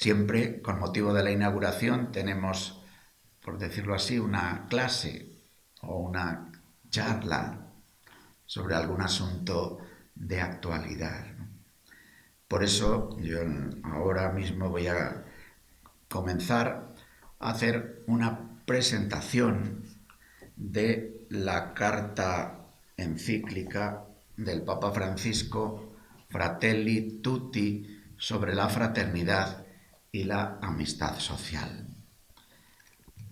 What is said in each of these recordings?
Siempre, con motivo de la inauguración, tenemos, por decirlo así, una clase o una charla sobre algún asunto de actualidad. Por eso yo ahora mismo voy a comenzar a hacer una presentación de la carta encíclica del Papa Francisco Fratelli Tutti sobre la fraternidad y la amistad social.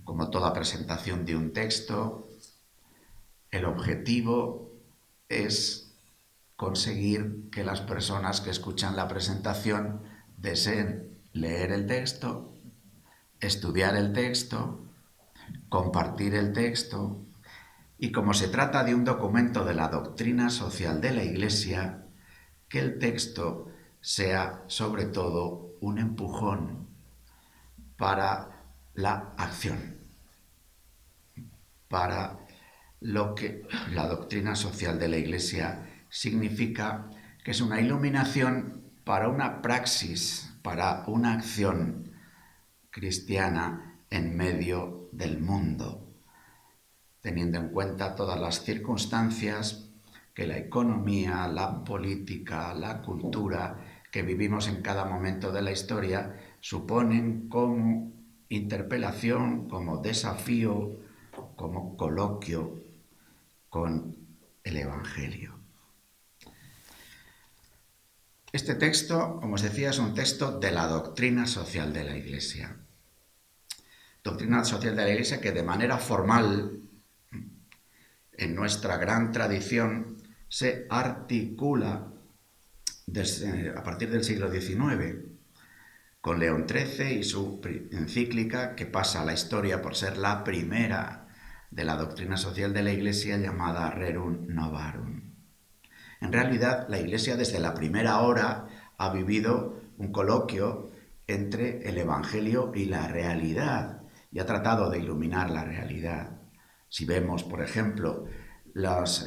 Como toda presentación de un texto, el objetivo es conseguir que las personas que escuchan la presentación deseen leer el texto, estudiar el texto, compartir el texto, y como se trata de un documento de la doctrina social de la Iglesia, que el texto sea sobre todo un empujón para la acción, para lo que la doctrina social de la Iglesia significa, que es una iluminación para una praxis, para una acción cristiana en medio del mundo, teniendo en cuenta todas las circunstancias que la economía, la política, la cultura que vivimos en cada momento de la historia suponen como interpelación, como desafío, como coloquio con el Evangelio. Este texto, como os decía, es un texto de la doctrina social de la Iglesia. Doctrina social de la Iglesia que de manera formal, en nuestra gran tradición, se articula a partir del siglo XIX, con León XIII y su encíclica que pasa a la historia por ser la primera de la doctrina social de la Iglesia, llamada Rerum Novarum. En realidad, la Iglesia desde la primera hora ha vivido un coloquio entre el Evangelio y la realidad y ha tratado de iluminar la realidad. Si vemos, por ejemplo, las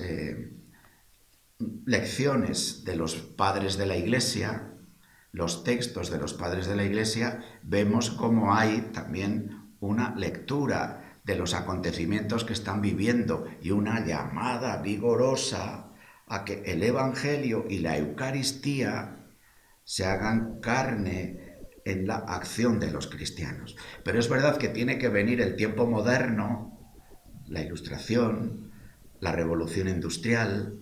lecciones de los padres de la Iglesia, los textos de los padres de la Iglesia, vemos cómo hay también una lectura de los acontecimientos que están viviendo y una llamada vigorosa a que el Evangelio y la Eucaristía se hagan carne en la acción de los cristianos. Pero es verdad que tiene que venir el tiempo moderno, la Ilustración, la Revolución Industrial,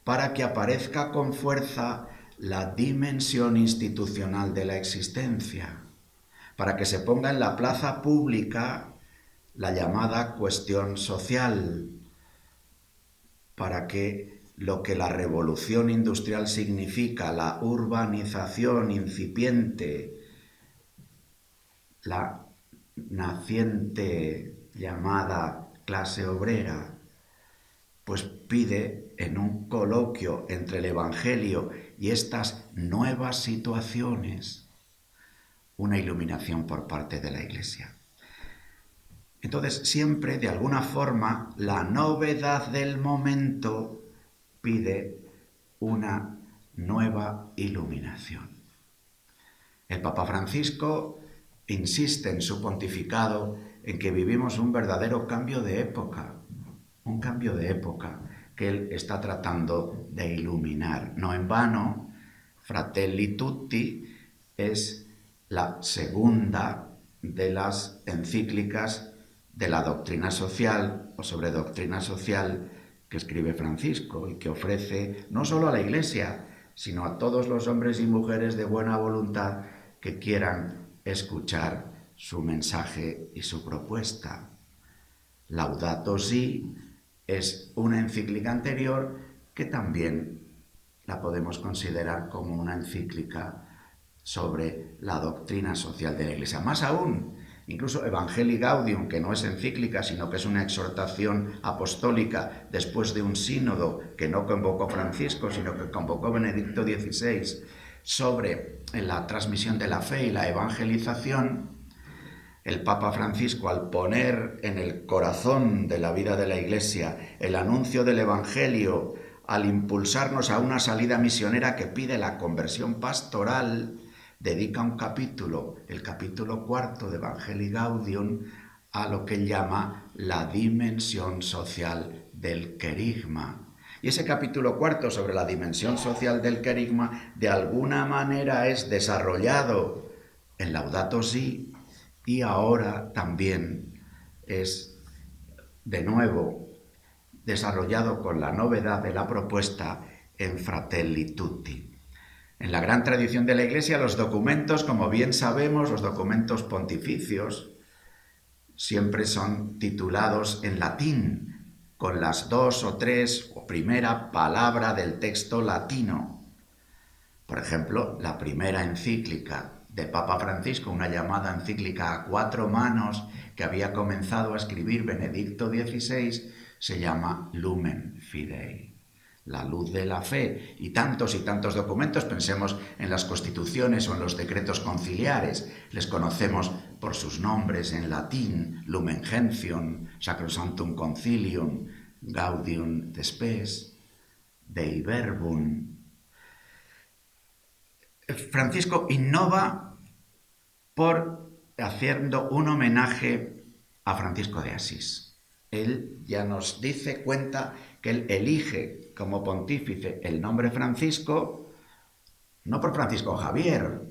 para que aparezca con fuerza la dimensión institucional de la existencia, para que se ponga en la plaza pública la llamada cuestión social, para que lo que la revolución industrial significa, la urbanización incipiente, la naciente llamada clase obrera, pues pide en un coloquio entre el Evangelio y estas nuevas situaciones una iluminación por parte de la Iglesia. Entonces, siempre, de alguna forma, la novedad del momento pide una nueva iluminación. El Papa Francisco insiste en su pontificado en que vivimos un verdadero cambio de época, un cambio de época que él está tratando de iluminar. No en vano, Fratelli Tutti es la segunda de las encíclicas de la doctrina social o sobre doctrina social que escribe Francisco y que ofrece no solo a la Iglesia, sino a todos los hombres y mujeres de buena voluntad que quieran escuchar su mensaje y su propuesta. Laudato Si es una encíclica anterior que también la podemos considerar como una encíclica sobre la doctrina social de la Iglesia. Más aún, incluso Evangelii Gaudium, que no es encíclica, sino que es una exhortación apostólica después de un sínodo que no convocó Francisco, sino que convocó Benedicto XVI, sobre la transmisión de la fe y la evangelización. El Papa Francisco, al poner en el corazón de la vida de la Iglesia el anuncio del Evangelio, al impulsarnos a una salida misionera que pide la conversión pastoral, dedica un capítulo, el capítulo 4 de Evangelii Gaudium, a lo que él llama la dimensión social del querigma. Y ese capítulo 4 sobre la dimensión social del querigma de alguna manera es desarrollado en Laudato Si y ahora también es de nuevo desarrollado con la novedad de la propuesta en Fratelli Tutti. En la gran tradición de la Iglesia, los documentos, como bien sabemos, los documentos pontificios, siempre son titulados en latín, con las 2 o 3 o primera palabra del texto latino. Por ejemplo, la primera encíclica de Papa Francisco, una llamada encíclica a 4 manos que había comenzado a escribir Benedicto XVI, se llama Lumen Fidei, la luz de la fe. Y tantos documentos, pensemos en las constituciones o en los decretos conciliares, les conocemos por sus nombres en latín: Lumen Gentium, Sacrosanctum Concilium, Gaudium de Spes, Dei Verbum. Francisco innova por haciendo un homenaje a Francisco de Asís. Él ya nos cuenta que él elige como pontífice el nombre Francisco, no por Francisco Javier,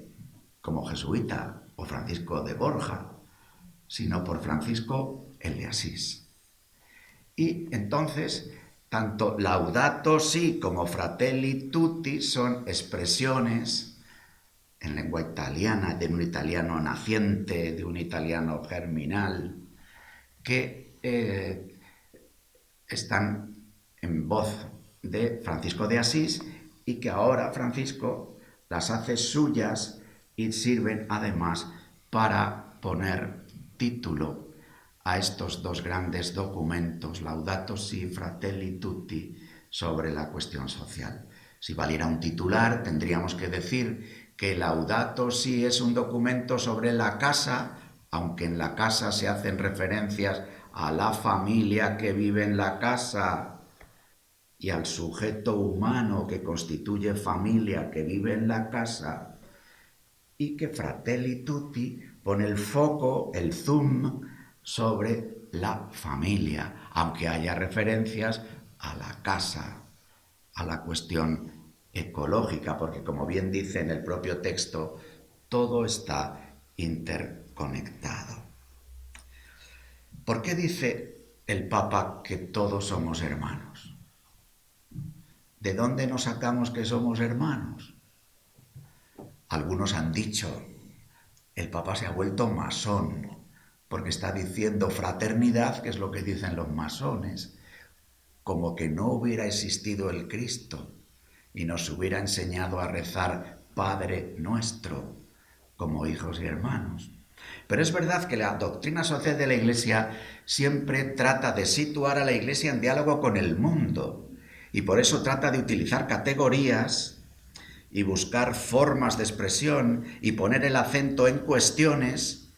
como jesuita, o Francisco de Borja, sino por Francisco el de Asís. Y entonces, tanto Laudato Si como Fratelli Tutti son expresiones en lengua italiana, de un italiano naciente, de un italiano germinal, que están en voz de Francisco de Asís y que ahora Francisco las hace suyas y sirven además para poner título a estos dos grandes documentos, Laudato Si, Fratelli Tutti, sobre la cuestión social. Si valiera un titular, tendríamos que decir que Laudato Si es un documento sobre la casa, aunque en la casa se hacen referencias a la familia que vive en la casa y al sujeto humano que constituye familia que vive en la casa, y que Fratelli Tutti pone el foco, el zoom, sobre la familia, aunque haya referencias a la casa, a la cuestión ecológica, porque como bien dice en el propio texto, todo está interconectado. ¿Por qué dice el Papa que todos somos hermanos? ¿De dónde nos sacamos que somos hermanos? Algunos han dicho, el Papa se ha vuelto masón, porque está diciendo fraternidad, que es lo que dicen los masones, como que no hubiera existido el Cristo y nos hubiera enseñado a rezar Padre Nuestro como hijos y hermanos. Pero es verdad que la doctrina social de la Iglesia siempre trata de situar a la Iglesia en diálogo con el mundo y por eso trata de utilizar categorías y buscar formas de expresión y poner el acento en cuestiones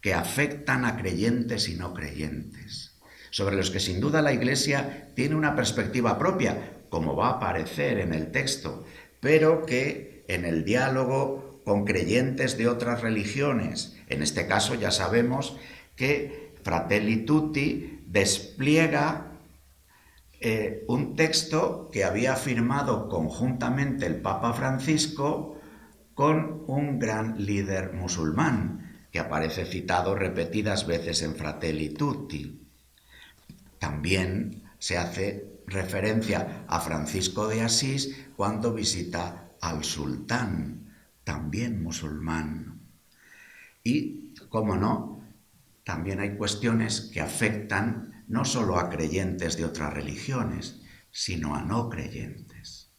que afectan a creyentes y no creyentes, sobre los que sin duda la Iglesia tiene una perspectiva propia, como va a aparecer en el texto, pero que en el diálogo con creyentes de otras religiones, en este caso ya sabemos que Fratelli Tutti despliega un texto que había firmado conjuntamente el Papa Francisco con un gran líder musulmán, que aparece citado repetidas veces en Fratelli Tutti. También se hace referencia a Francisco de Asís cuando visita al sultán, también musulmán. Y, cómo no, también hay cuestiones que afectan no solo a creyentes de otras religiones, sino a no creyentes.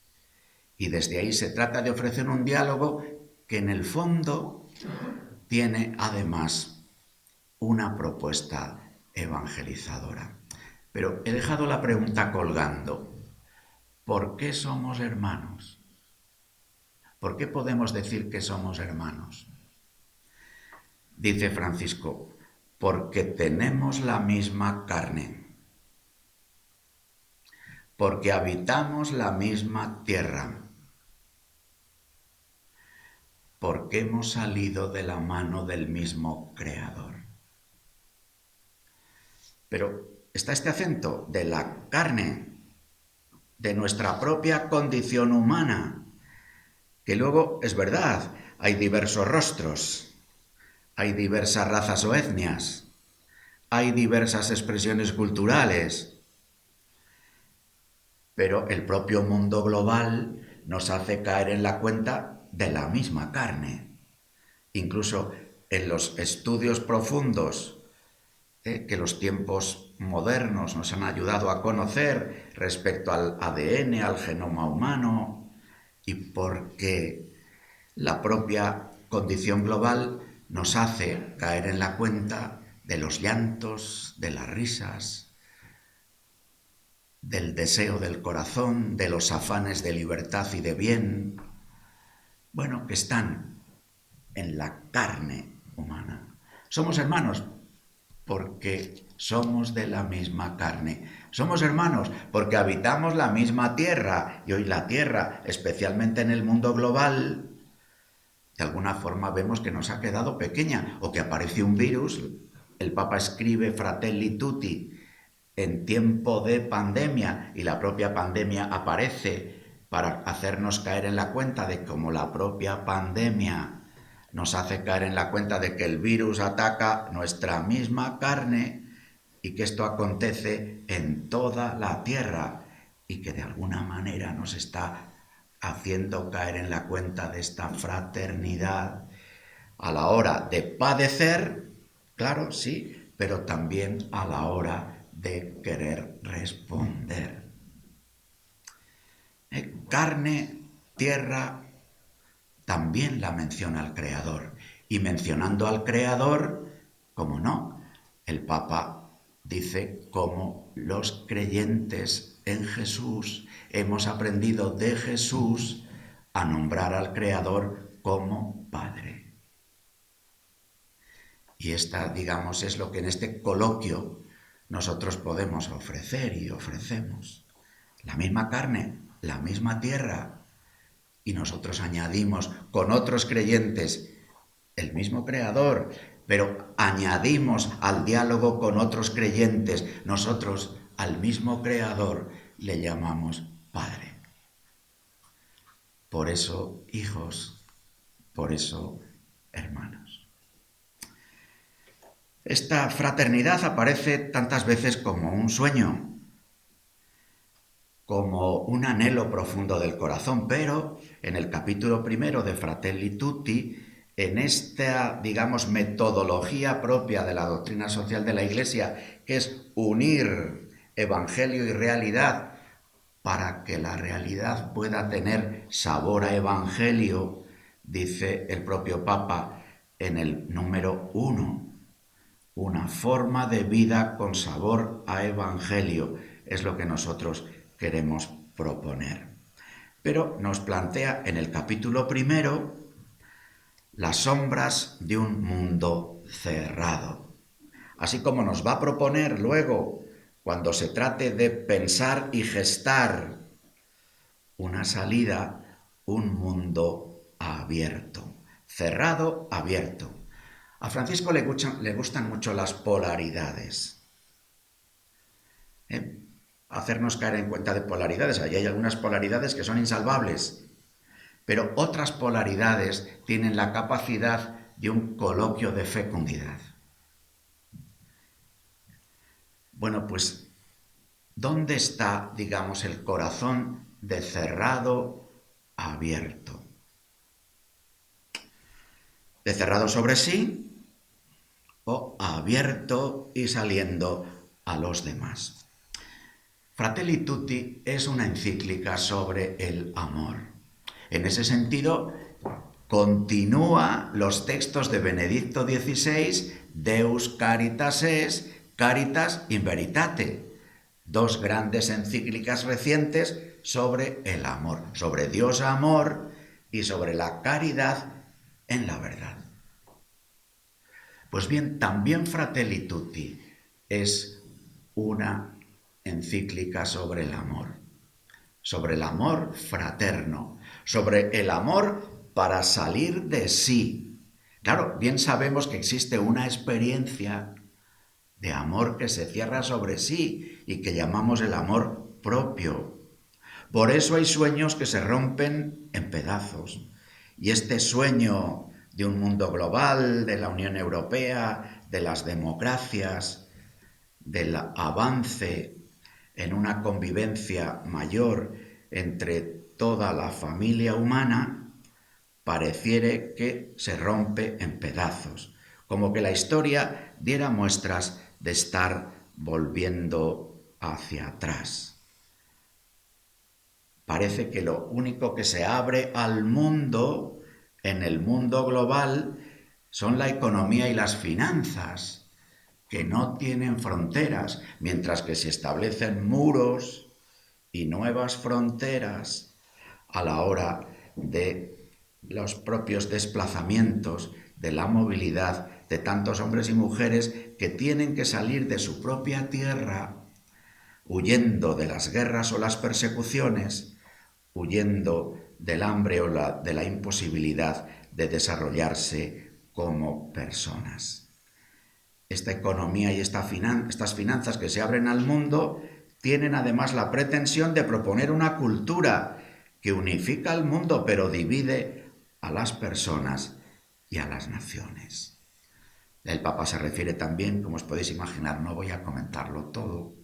Y desde ahí se trata de ofrecer un diálogo que en el fondo tiene además una propuesta evangelizadora. Pero he dejado la pregunta colgando. ¿Por qué somos hermanos? ¿Por qué podemos decir que somos hermanos? Dice Francisco, porque tenemos la misma carne, porque habitamos la misma tierra, porque hemos salido de la mano del mismo Creador. Pero está este acento de la carne, de nuestra propia condición humana, que luego es verdad, hay diversos rostros, hay diversas razas o etnias, hay diversas expresiones culturales, pero el propio mundo global nos hace caer en la cuenta de la misma carne. Incluso en los estudios profundos que los tiempos modernos nos han ayudado a conocer respecto al ADN, al genoma humano, y porque la propia condición global nos hace caer en la cuenta de los llantos, de las risas, del deseo del corazón, de los afanes de libertad y de bien, bueno, que están en la carne humana. Somos hermanos porque somos de la misma carne. Somos hermanos porque habitamos la misma tierra, y hoy la tierra, especialmente en el mundo global, de alguna forma vemos que nos ha quedado pequeña, o que aparece un virus. El Papa escribe Fratelli Tutti en tiempo de pandemia, y la propia pandemia aparece para hacernos caer en la cuenta de cómo la propia pandemia nos hace caer en la cuenta de que el virus ataca nuestra misma carne y que esto acontece en toda la tierra y que de alguna manera nos está haciendo caer en la cuenta de esta fraternidad a la hora de padecer, claro, sí, pero también a la hora de querer responder. Carne, tierra, también la menciona el Creador. Y mencionando al Creador, como no, el Papa dice cómo los creyentes en Jesús hemos aprendido de Jesús a nombrar al Creador como Padre. Y esta, digamos, es lo que en este coloquio nosotros podemos ofrecer y ofrecemos. La misma carne, la misma tierra, y nosotros añadimos con otros creyentes el mismo Creador, pero añadimos al diálogo con otros creyentes, nosotros al mismo Creador le llamamos Padre. Por eso, hijos, por eso, hermanos. Esta fraternidad aparece tantas veces como un sueño, como un anhelo profundo del corazón, pero en el capítulo 1 de Fratelli Tutti, en esta, digamos, metodología propia de la doctrina social de la Iglesia, que es unir evangelio y realidad para que la realidad pueda tener sabor a evangelio, dice el propio Papa en el número 1, una forma de vida con sabor a evangelio, es lo que nosotros queremos proponer. Pero nos plantea en el capítulo 1 las sombras de un mundo cerrado. Así como nos va a proponer luego, cuando se trate de pensar y gestar una salida, un mundo abierto. Cerrado, abierto. A Francisco le gustan mucho las polaridades. Hacernos caer en cuenta de polaridades. Allí hay algunas polaridades que son insalvables, pero otras polaridades tienen la capacidad de un coloquio de fecundidad. Bueno, pues, ¿dónde está, digamos, el corazón de cerrado a abierto? ¿De cerrado sobre sí o abierto y saliendo a los demás? Fratelli Tutti es una encíclica sobre el amor. En ese sentido, continúa los textos de Benedicto XVI, Deus Caritas es, Caritas in Veritate, dos grandes encíclicas recientes sobre el amor, sobre Dios amor y sobre la caridad en la verdad. Pues bien, también Fratelli Tutti es una encíclica sobre el amor fraterno, sobre el amor para salir de sí. Claro, bien sabemos que existe una experiencia de amor que se cierra sobre sí y que llamamos el amor propio. Por eso hay sueños que se rompen en pedazos. Y este sueño de un mundo global, de la Unión Europea, de las democracias, del avance en una convivencia mayor entre toda la familia humana, pareciere que se rompe en pedazos, como que la historia diera muestras de estar volviendo hacia atrás. Parece que lo único que se abre al mundo, en el mundo global, son la economía y las finanzas, que no tienen fronteras, mientras que se establecen muros y nuevas fronteras a la hora de los propios desplazamientos, de la movilidad de tantos hombres y mujeres que tienen que salir de su propia tierra, huyendo de las guerras o las persecuciones, huyendo del hambre o de la imposibilidad de desarrollarse como personas. Esta economía y estas finanzas que se abren al mundo tienen además la pretensión de proponer una cultura que unifica al mundo pero divide a las personas y a las naciones. El Papa se refiere también, como os podéis imaginar, no voy a comentarlo todo,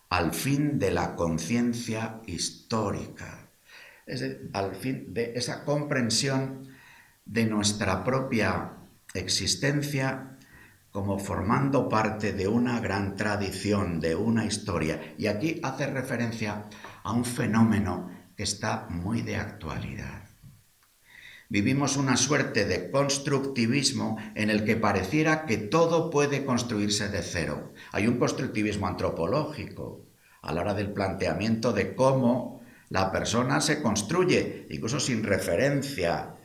al fin de la conciencia histórica, es decir, al fin de esa comprensión de nuestra propia existencia como formando parte de una gran tradición, de una historia. Y aquí hace referencia a un fenómeno que está muy de actualidad. Vivimos una suerte de constructivismo en el que pareciera que todo puede construirse de cero. Hay un constructivismo antropológico a la hora del planteamiento de cómo la persona se construye, incluso sin referencia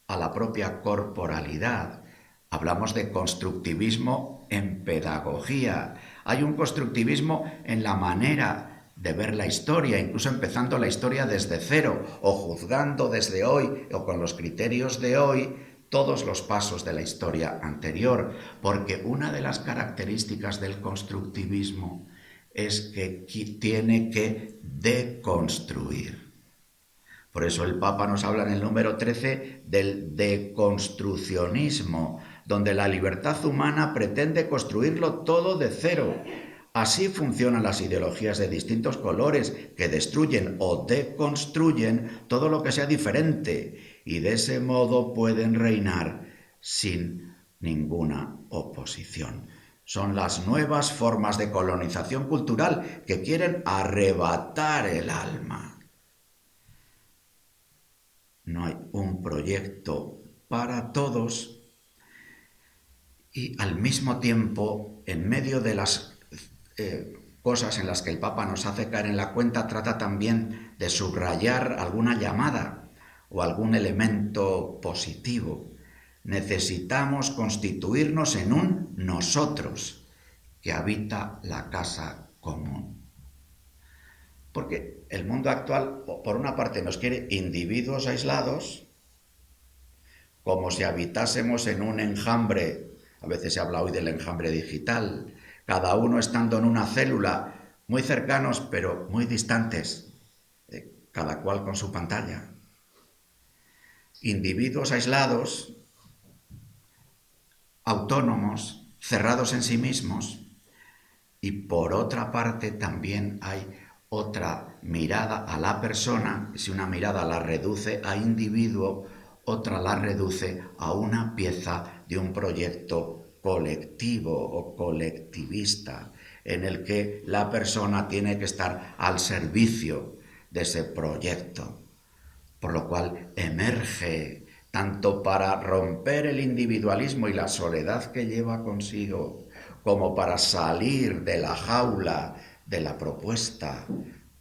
a la propia corporalidad. Hablamos de constructivismo en pedagogía. Hay un constructivismo en la manera de ver la historia, incluso empezando la historia desde cero o juzgando desde hoy o con los criterios de hoy todos los pasos de la historia anterior, porque una de las características del constructivismo es que tiene que deconstruir. Por eso el Papa nos habla en el número 13 del deconstruccionismo, donde la libertad humana pretende construirlo todo de cero. Así funcionan las ideologías de distintos colores que destruyen o deconstruyen todo lo que sea diferente y de ese modo pueden reinar sin ninguna oposición. Son las nuevas formas de colonización cultural que quieren arrebatar el alma. No hay un proyecto para todos y al mismo tiempo, en medio de las cosas en las que el Papa nos hace caer en la cuenta, trata también de subrayar alguna llamada o algún elemento positivo. Necesitamos constituirnos en un nosotros que habita la casa común. Porque el mundo actual, por una parte, nos quiere individuos aislados, como si habitásemos en un enjambre, a veces se habla hoy del enjambre digital, cada uno estando en una célula, muy cercanos pero muy distantes, cada cual con su pantalla. Individuos aislados, autónomos, cerrados en sí mismos, y por otra parte también hay otra mirada a la persona. Si una mirada la reduce a individuo, otra la reduce a una pieza de un proyecto colectivo o colectivista, en el que la persona tiene que estar al servicio de ese proyecto, por lo cual emerge tanto para romper el individualismo y la soledad que lleva consigo, como para salir de la jaula de la propuesta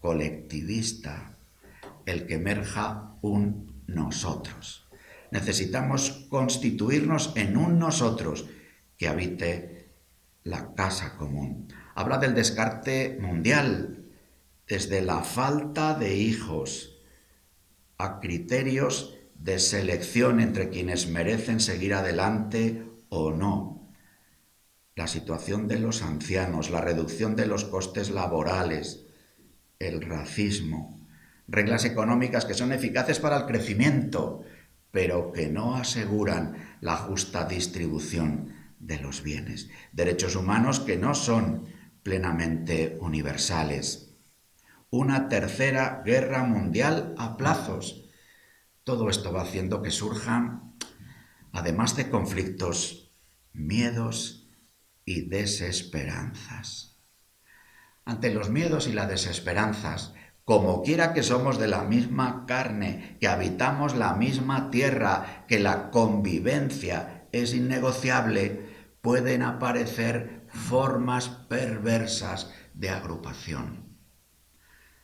colectivista, el que emerja un nosotros. Necesitamos constituirnos en un nosotros que habite la casa común. Habla del descarte mundial, desde la falta de hijos a criterios de selección entre quienes merecen seguir adelante o no. La situación de los ancianos, la reducción de los costes laborales, el racismo, reglas económicas que son eficaces para el crecimiento, pero que no aseguran la justa distribución de los bienes, derechos humanos que no son plenamente universales. Una tercera guerra mundial a plazos. Todo esto va haciendo que surjan, además de conflictos, miedos y desesperanzas. Ante los miedos y las desesperanzas, como quiera que somos de la misma carne, que habitamos la misma tierra, que la convivencia es innegociable, pueden aparecer formas perversas de agrupación.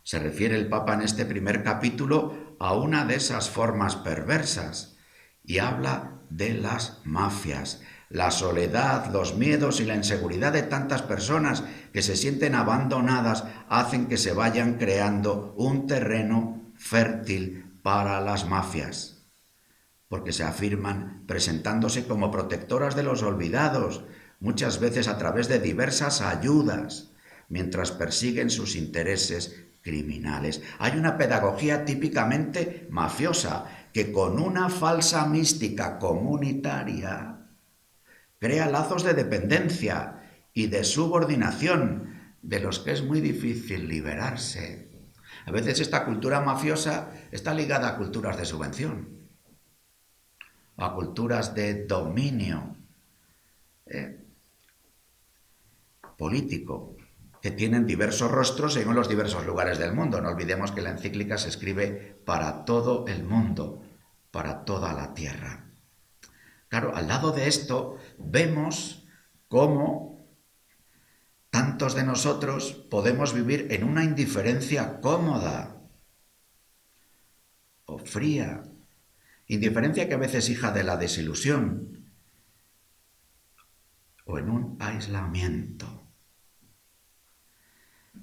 Se refiere el Papa en este primer capítulo a una de esas formas perversas y habla de las mafias, la soledad, los miedos y la inseguridad de tantas personas que se sienten abandonadas hacen que se vayan creando un terreno fértil para las mafias, porque se afirman presentándose como protectoras de los olvidados, muchas veces a través de diversas ayudas, mientras persiguen sus intereses criminales. Hay una pedagogía típicamente mafiosa que con una falsa mística comunitaria crea lazos de dependencia y de subordinación de los que es muy difícil liberarse. A veces esta cultura mafiosa está ligada a culturas de subvención, a culturas de dominio político, que tienen diversos rostros según los diversos lugares del mundo. No olvidemos que la encíclica se escribe para todo el mundo, para toda la tierra. Claro, al lado de esto vemos cómo tantos de nosotros podemos vivir en una indiferencia cómoda o fría, indiferencia que a veces es hija de la desilusión, o en un aislamiento.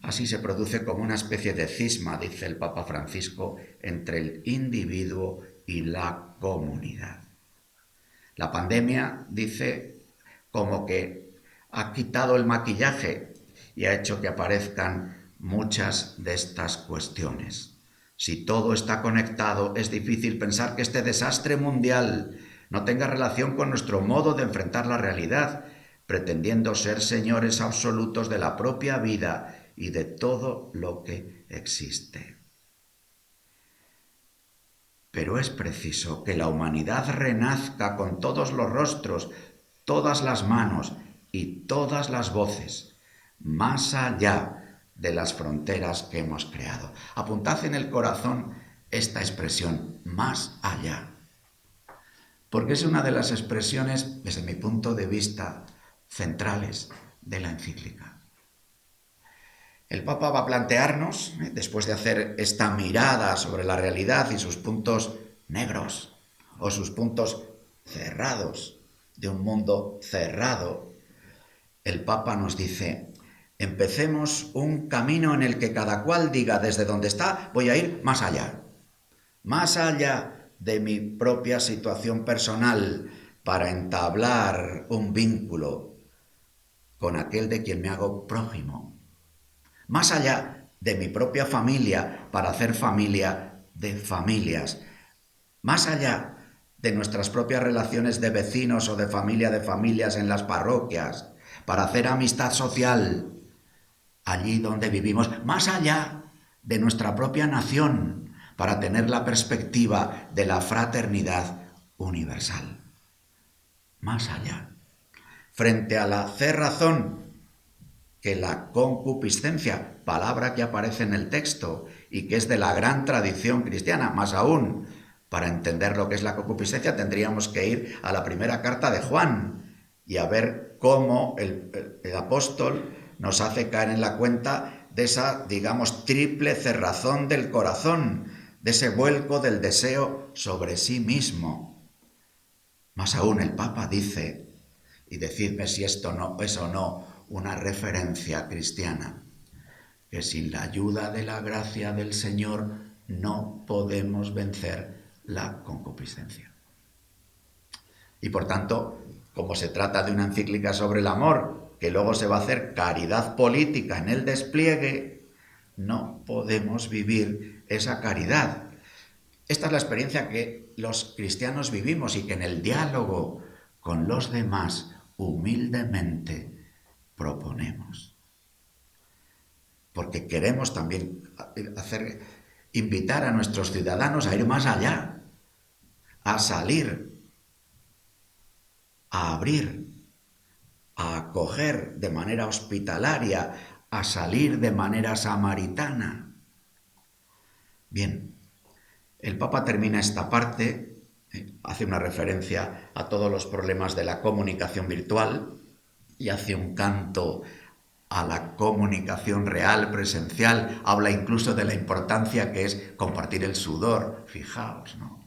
Así se produce como una especie de cisma, dice el Papa Francisco, entre el individuo y la comunidad. La pandemia, dice, como que ha quitado el maquillaje y ha hecho que aparezcan muchas de estas cuestiones. Si todo está conectado, es difícil pensar que este desastre mundial no tenga relación con nuestro modo de enfrentar la realidad, pretendiendo ser señores absolutos de la propia vida y de todo lo que existe. Pero es preciso que la humanidad renazca con todos los rostros, todas las manos y todas las voces, más allá de las fronteras que hemos creado. Apuntad en el corazón esta expresión, más allá, porque es una de las expresiones, desde mi punto de vista, centrales de la encíclica. El Papa va a plantearnos, después de hacer esta mirada sobre la realidad y sus puntos negros o sus puntos cerrados de un mundo cerrado, el Papa nos dice, empecemos un camino en el que cada cual diga desde donde está, voy a ir más allá de mi propia situación personal para entablar un vínculo con aquel de quien me hago prójimo. Más allá de mi propia familia para hacer familia de familias, más allá de nuestras propias relaciones de vecinos o de familias en las parroquias, para hacer amistad social allí donde vivimos, más allá de nuestra propia nación, para tener la perspectiva de la fraternidad universal. Más allá. Frente a la cerrazón que la concupiscencia, palabra que aparece en el texto y que es de la gran tradición cristiana, más aún, para entender lo que es la concupiscencia tendríamos que ir a la primera carta de Juan y a ver cómo el apóstol nos hace caer en la cuenta de esa, digamos, triple cerrazón del corazón, de ese vuelco del deseo sobre sí mismo. Más aún, el Papa dice, y decidme si esto no es o no una referencia cristiana, que sin la ayuda de la gracia del Señor no podemos vencer la concupiscencia. Y por tanto, como se trata de una encíclica sobre el amor, que luego se va a hacer caridad política en el despliegue, no podemos vivir esa caridad. Esta es la experiencia que los cristianos vivimos y que en el diálogo con los demás humildemente proponemos. Porque queremos también invitar a nuestros ciudadanos a ir más allá, a salir, a abrir, a acoger de manera hospitalaria, a salir de manera samaritana. Bien, el Papa termina esta parte, hace una referencia a todos los problemas de la comunicación virtual y hace un canto a la comunicación real, presencial, habla incluso de la importancia que es compartir el sudor, fijaos, ¿no?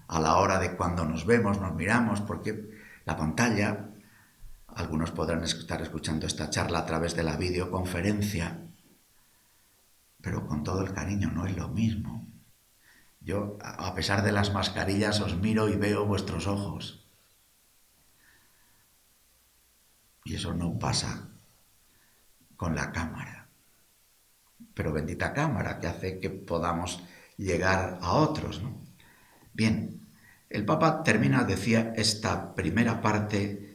A la hora de cuando nos vemos, nos miramos, porque la pantalla, algunos podrán estar escuchando esta charla a través de la videoconferencia, pero con todo el cariño no es lo mismo. Yo, a pesar de las mascarillas, os miro y veo vuestros ojos. Y eso no pasa con la cámara. Pero bendita cámara que hace que podamos llegar a otros, ¿no? Bien, el Papa termina, decía, esta primera parte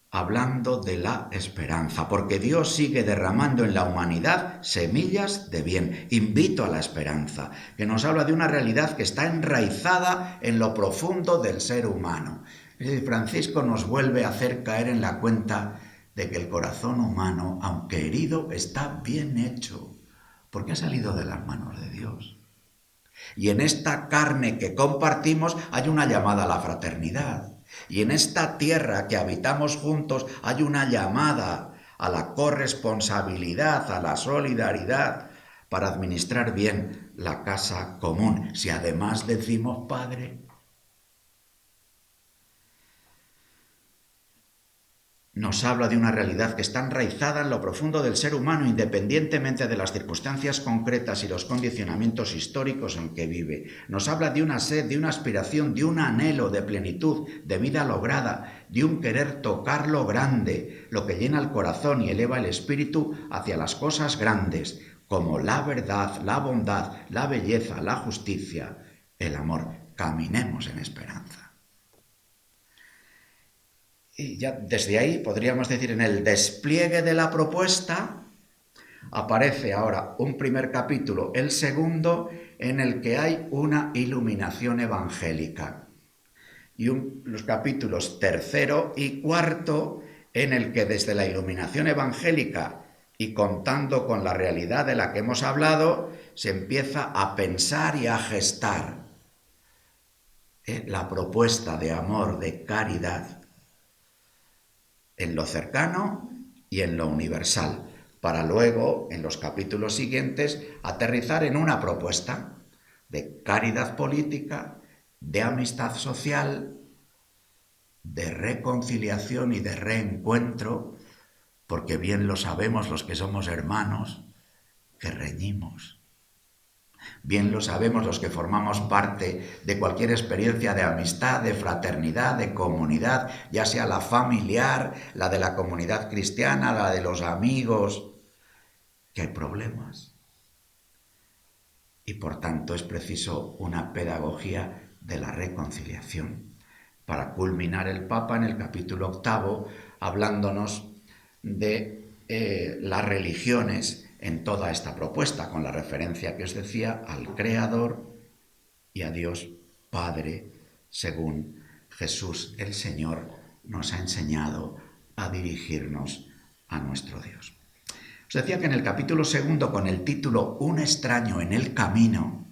hablando de la esperanza, porque Dios sigue derramando en la humanidad semillas de bien. Invito a la esperanza, que nos habla de una realidad que está enraizada en lo profundo del ser humano. Es decir, Francisco nos vuelve a hacer caer en la cuenta de que el corazón humano, aunque herido, está bien hecho, porque ha salido de las manos de Dios. Y en esta carne que compartimos hay una llamada a la fraternidad. Y en esta tierra que habitamos juntos hay una llamada a la corresponsabilidad, a la solidaridad, para administrar bien la casa común. Si además decimos Padre, nos habla de una realidad que está enraizada en lo profundo del ser humano, independientemente de las circunstancias concretas y los condicionamientos históricos en que vive. Nos habla de una sed, de una aspiración, de un anhelo de plenitud, de vida lograda, de un querer tocar lo grande, lo que llena el corazón y eleva el espíritu hacia las cosas grandes, como la verdad, la bondad, la belleza, la justicia, el amor. Caminemos en esperanza. Y ya desde ahí, podríamos decir, en el despliegue de la propuesta, aparece ahora un primer capítulo, el segundo, en el que hay una iluminación evangélica. Y los capítulos tercero y cuarto, en el que desde la iluminación evangélica y contando con la realidad de la que hemos hablado, se empieza a pensar y a gestar la propuesta de amor, de caridad, en lo cercano y en lo universal, para luego, en los capítulos siguientes, aterrizar en una propuesta de caridad política, de amistad social, de reconciliación y de reencuentro, porque bien lo sabemos los que somos hermanos, que reñimos. Bien lo sabemos los que formamos parte de cualquier experiencia de amistad, de fraternidad, de comunidad, ya sea la familiar, la de la comunidad cristiana, la de los amigos, que hay problemas. Y por tanto es preciso una pedagogía de la reconciliación. Para culminar el Papa en el capítulo 8, hablándonos de las religiones en toda esta propuesta, con la referencia que os decía al Creador y a Dios Padre, según Jesús el Señor nos ha enseñado a dirigirnos a nuestro Dios. Os decía que en el capítulo 2, con el título Un extraño en el camino,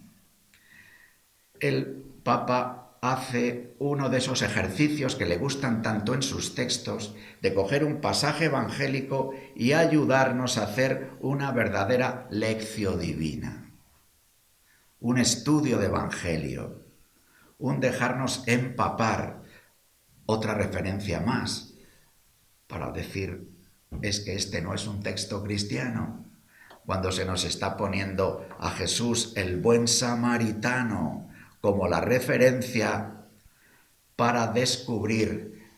el Papa hace uno de esos ejercicios que le gustan tanto en sus textos, de coger un pasaje evangélico y ayudarnos a hacer una verdadera lección divina, un estudio de evangelio, un dejarnos empapar, otra referencia más, para decir, es que este no es un texto cristiano, cuando se nos está poniendo a Jesús el buen samaritano como la referencia para descubrir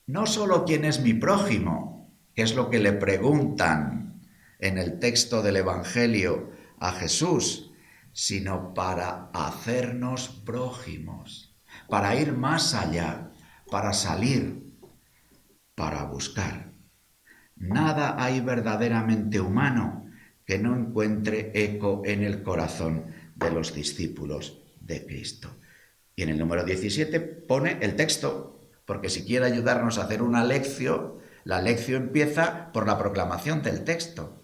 no solo quién es mi prójimo, que es lo que le preguntan en el texto del Evangelio a Jesús, sino para hacernos prójimos, para ir más allá, para salir, para buscar. Nada hay verdaderamente humano que no encuentre eco en el corazón de los discípulos de Cristo. Y en el número 17 pone el texto, porque si quiere ayudarnos a hacer una lección, la lección empieza por la proclamación del texto.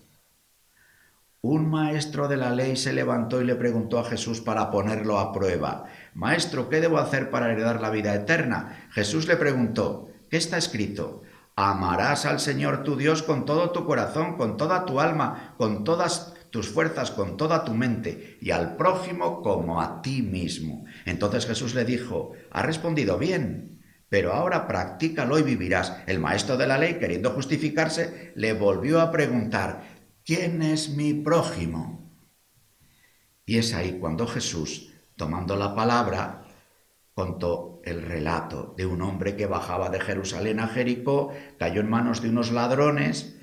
Un maestro de la ley se levantó y le preguntó a Jesús para ponerlo a prueba: Maestro, ¿qué debo hacer para heredar la vida eterna? Jesús le preguntó: ¿qué está escrito? Amarás al Señor tu Dios con todo tu corazón, con toda tu alma, con todas tus fuerzas, con toda tu mente, y al prójimo como a ti mismo. Entonces Jesús le dijo: has respondido bien, pero ahora practícalo y vivirás. El maestro de la ley, queriendo justificarse, le volvió a preguntar: ¿quién es mi prójimo? Y es ahí cuando Jesús, tomando la palabra, contó el relato de un hombre que bajaba de Jerusalén a Jericó, cayó en manos de unos ladrones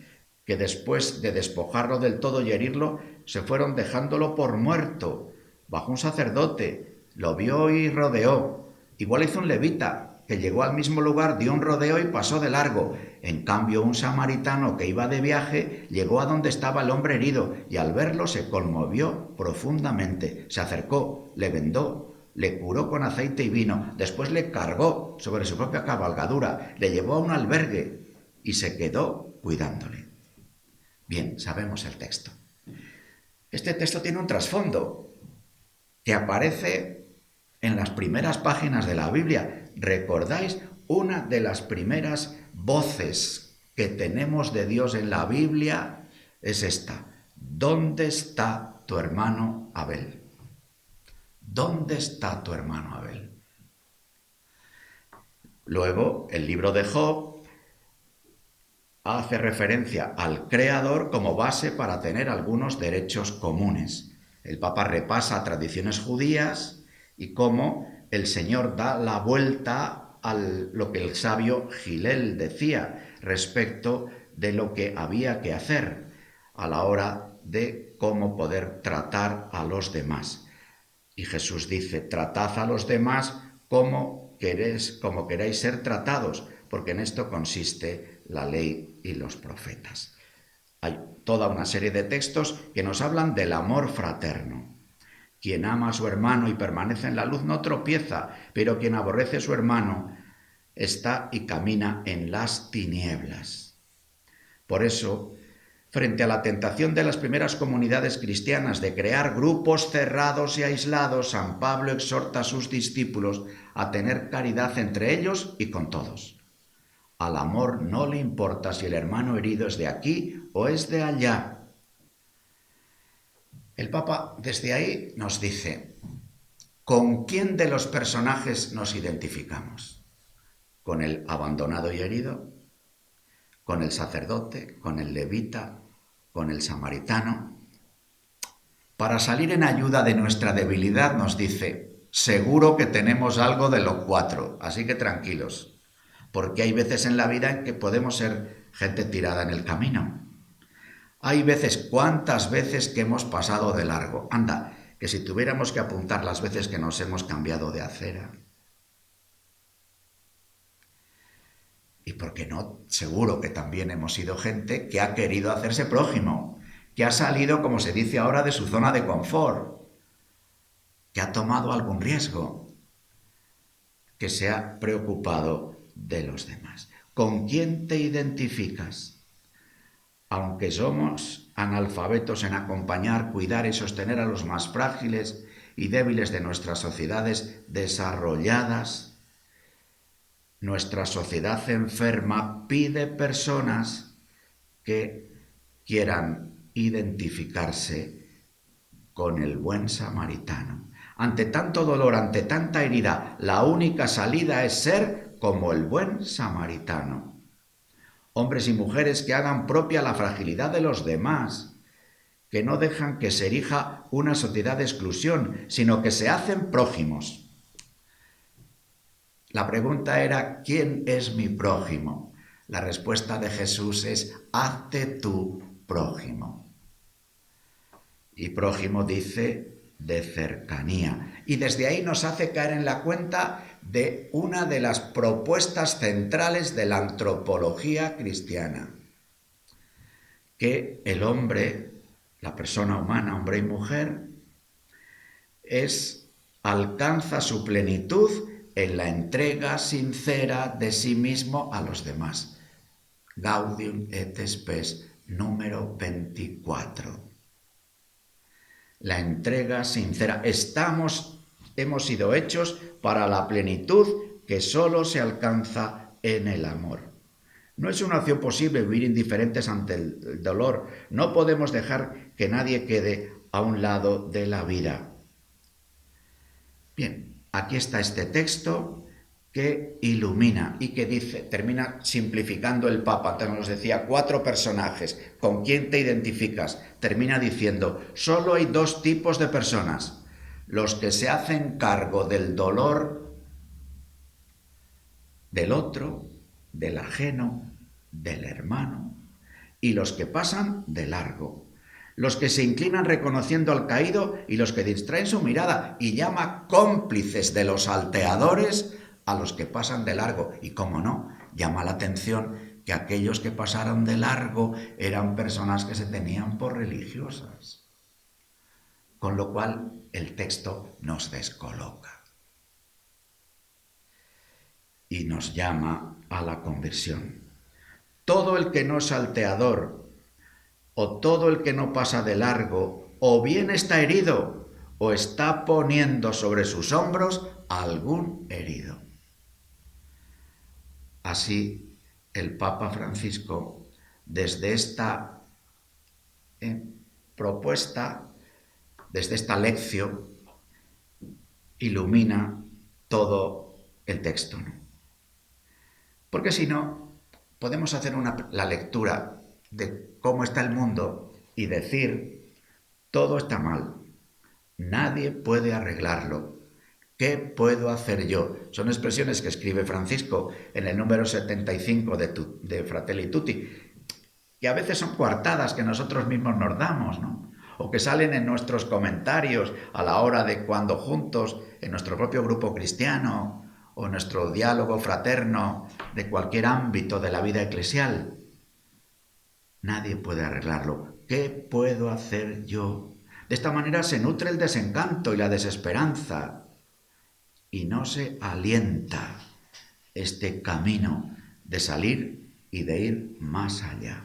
que después de despojarlo del todo y herirlo, se fueron dejándolo por muerto. Bajó un sacerdote, lo vio y rodeó. Igual hizo un levita, que llegó al mismo lugar, dio un rodeo y pasó de largo. En cambio, un samaritano que iba de viaje llegó a donde estaba el hombre herido y al verlo se conmovió profundamente. Se acercó, le vendó, le curó con aceite y vino, después le cargó sobre su propia cabalgadura, le llevó a un albergue y se quedó cuidándole. Bien, sabemos el texto. Este texto tiene un trasfondo que aparece en las primeras páginas de la Biblia. ¿Recordáis? Una de las primeras voces que tenemos de Dios en la Biblia es esta: ¿dónde está tu hermano Abel? ¿Dónde está tu hermano Abel? Luego, el libro de Job hace referencia al Creador como base para tener algunos derechos comunes. El Papa repasa tradiciones judías y cómo el Señor da la vuelta a lo que el sabio Gilel decía respecto de lo que había que hacer a la hora de cómo poder tratar a los demás. Y Jesús dice: tratad a los demás como queréis ser tratados, porque en esto consiste la ley y los profetas. Hay toda una serie de textos que nos hablan del amor fraterno. Quien ama a su hermano y permanece en la luz no tropieza, pero quien aborrece a su hermano está y camina en las tinieblas. Por eso, frente a la tentación de las primeras comunidades cristianas de crear grupos cerrados y aislados, San Pablo exhorta a sus discípulos a tener caridad entre ellos y con todos. Al amor no le importa si el hermano herido es de aquí o es de allá. El Papa desde ahí nos dice: ¿con quién de los personajes nos identificamos? ¿Con el abandonado y herido? ¿Con el sacerdote? ¿Con el levita? ¿Con el samaritano? Para salir en ayuda de nuestra debilidad nos dice: seguro que tenemos algo de los cuatro, así que tranquilos, porque hay veces en la vida en que podemos ser gente tirada en el camino. Hay veces, ¿cuántas veces que hemos pasado de largo? Anda, que si tuviéramos que apuntar las veces que nos hemos cambiado de acera. Y por qué no, seguro que también hemos sido gente que ha querido hacerse prójimo, que ha salido, como se dice ahora, de su zona de confort, que ha tomado algún riesgo, que se ha preocupado de los demás. ¿Con quién te identificas? Aunque somos analfabetos en acompañar, cuidar y sostener a los más frágiles y débiles de nuestras sociedades desarrolladas, nuestra sociedad enferma pide personas que quieran identificarse con el buen samaritano. Ante tanto dolor, ante tanta herida, la única salida es ser como el buen samaritano. Hombres y mujeres que hagan propia la fragilidad de los demás, que no dejan que se erija una sociedad de exclusión, sino que se hacen prójimos. La pregunta era, ¿quién es mi prójimo? La respuesta de Jesús es, hazte tú prójimo. Y prójimo dice de cercanía. Y desde ahí nos hace caer en la cuenta de una de las propuestas centrales de la antropología cristiana, que el hombre, la persona humana, hombre y mujer, alcanza su plenitud en la entrega sincera de sí mismo a los demás. Gaudium et Spes, número 24. La entrega sincera. Hemos sido hechos para la plenitud que solo se alcanza en el amor. No es una opción posible vivir indiferentes ante el dolor. No podemos dejar que nadie quede a un lado de la vida. Bien, aquí está este texto que ilumina y que termina simplificando el Papa. Entonces nos decía 4 personajes. ¿Con quién te identificas? Termina diciendo, solo hay 2 tipos de personas. Los que se hacen cargo del dolor del otro, del ajeno, del hermano, y los que pasan de largo. Los que se inclinan reconociendo al caído y los que distraen su mirada, y llama cómplices de los salteadores a los que pasan de largo. Y cómo no, llama la atención que aquellos que pasaron de largo eran personas que se tenían por religiosas. Con lo cual el texto nos descoloca y nos llama a la conversión. Todo el que no es salteador o todo el que no pasa de largo o bien está herido o está poniendo sobre sus hombros a algún herido. Así, el Papa Francisco, desde esta propuesta, desde esta lección, ilumina todo el texto, ¿no? Porque si no, podemos hacer la lectura de cómo está el mundo y decir, todo está mal, nadie puede arreglarlo. ¿Qué puedo hacer yo? Son expresiones que escribe Francisco en el número 75 de Fratelli Tutti, que a veces son coartadas que nosotros mismos nos damos, ¿no? O que salen en nuestros comentarios a la hora de cuando juntos, en nuestro propio grupo cristiano, o en nuestro diálogo fraterno de cualquier ámbito de la vida eclesial. Nadie puede arreglarlo. ¿Qué puedo hacer yo? De esta manera se nutre el desencanto y la desesperanza, y no se alienta este camino de salir y de ir más allá.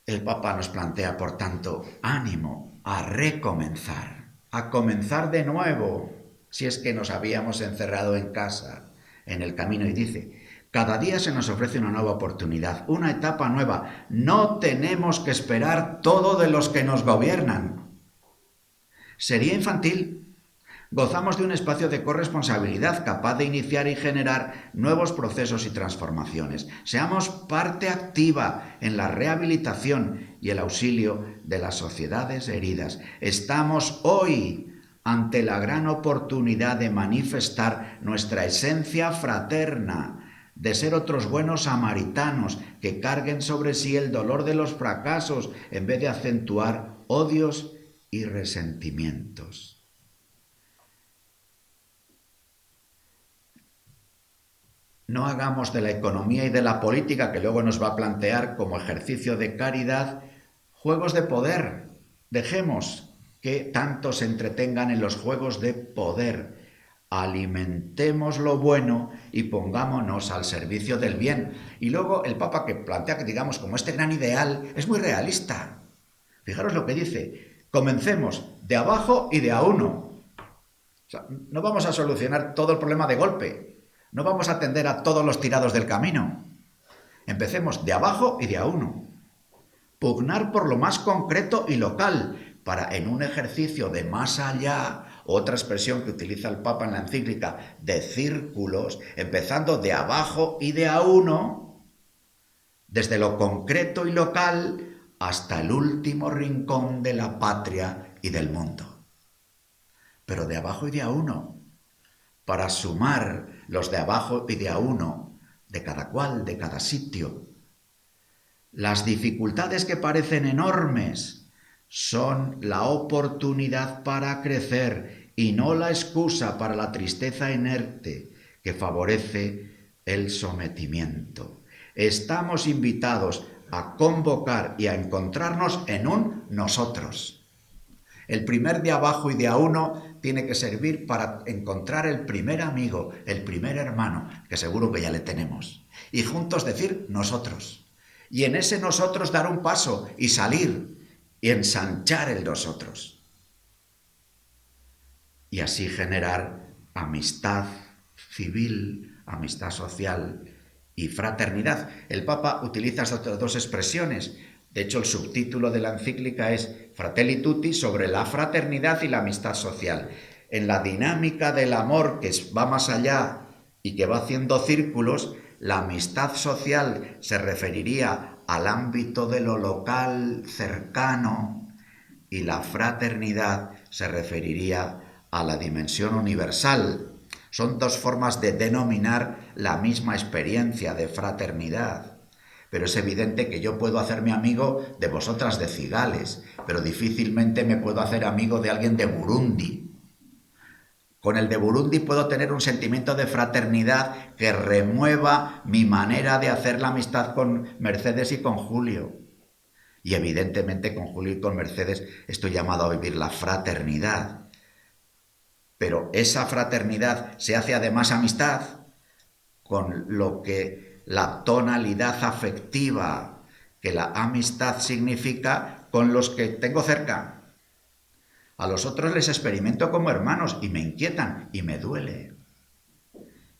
El Papa nos plantea, por tanto, ánimo a recomenzar, a comenzar de nuevo, si es que nos habíamos encerrado en casa, en el camino, y dice, cada día se nos ofrece una nueva oportunidad, una etapa nueva. No tenemos que esperar todo de los que nos gobiernan. Sería infantil. Gozamos de un espacio de corresponsabilidad capaz de iniciar y generar nuevos procesos y transformaciones. Seamos parte activa en la rehabilitación y el auxilio de las sociedades heridas. Estamos hoy ante la gran oportunidad de manifestar nuestra esencia fraterna, de ser otros buenos samaritanos que carguen sobre sí el dolor de los fracasos en vez de acentuar odios y resentimientos. No hagamos de la economía y de la política, que luego nos va a plantear como ejercicio de caridad, juegos de poder. Dejemos que tanto se entretengan en los juegos de poder. Alimentemos lo bueno y pongámonos al servicio del bien. Y luego el Papa, que plantea que digamos como este gran ideal, es muy realista. Fijaros lo que dice, comencemos de abajo y de a uno. O sea, no vamos a solucionar todo el problema de golpe. No vamos a atender a todos los tirados del camino. Empecemos de abajo y de a uno. Pugnar por lo más concreto y local, para en un ejercicio de más allá, otra expresión que utiliza el Papa en la encíclica, de círculos, empezando de abajo y de a uno, desde lo concreto y local hasta el último rincón de la patria y del mundo. Pero de abajo y de a uno, para sumar los de abajo y de a uno, de cada cual, de cada sitio. Las dificultades que parecen enormes son la oportunidad para crecer y no la excusa para la tristeza inerte que favorece el sometimiento. Estamos invitados a convocar y a encontrarnos en un nosotros. El primer de abajo y de a uno tiene que servir para encontrar el primer amigo, el primer hermano, que seguro que ya le tenemos. Y juntos decir nosotros. Y en ese nosotros dar un paso y salir y ensanchar el nosotros. Y así generar amistad civil, amistad social y fraternidad. El Papa utiliza estas dos expresiones. De hecho, el subtítulo de la encíclica es Fratelli Tutti, sobre la fraternidad y la amistad social. En la dinámica del amor que va más allá y que va haciendo círculos, la amistad social se referiría al ámbito de lo local, cercano, y la fraternidad se referiría a la dimensión universal. Son dos formas de denominar la misma experiencia de fraternidad. Pero es evidente que yo puedo hacerme amigo de vosotras de Cigales, pero difícilmente me puedo hacer amigo de alguien de Burundi. Con el de Burundi puedo tener un sentimiento de fraternidad que remueva mi manera de hacer la amistad con Mercedes y con Julio. Y evidentemente con Julio y con Mercedes estoy llamado a vivir la fraternidad. Pero esa fraternidad se hace además amistad con lo que la tonalidad afectiva que la amistad significa con los que tengo cerca. A los otros les experimento como hermanos y me inquietan y me duele.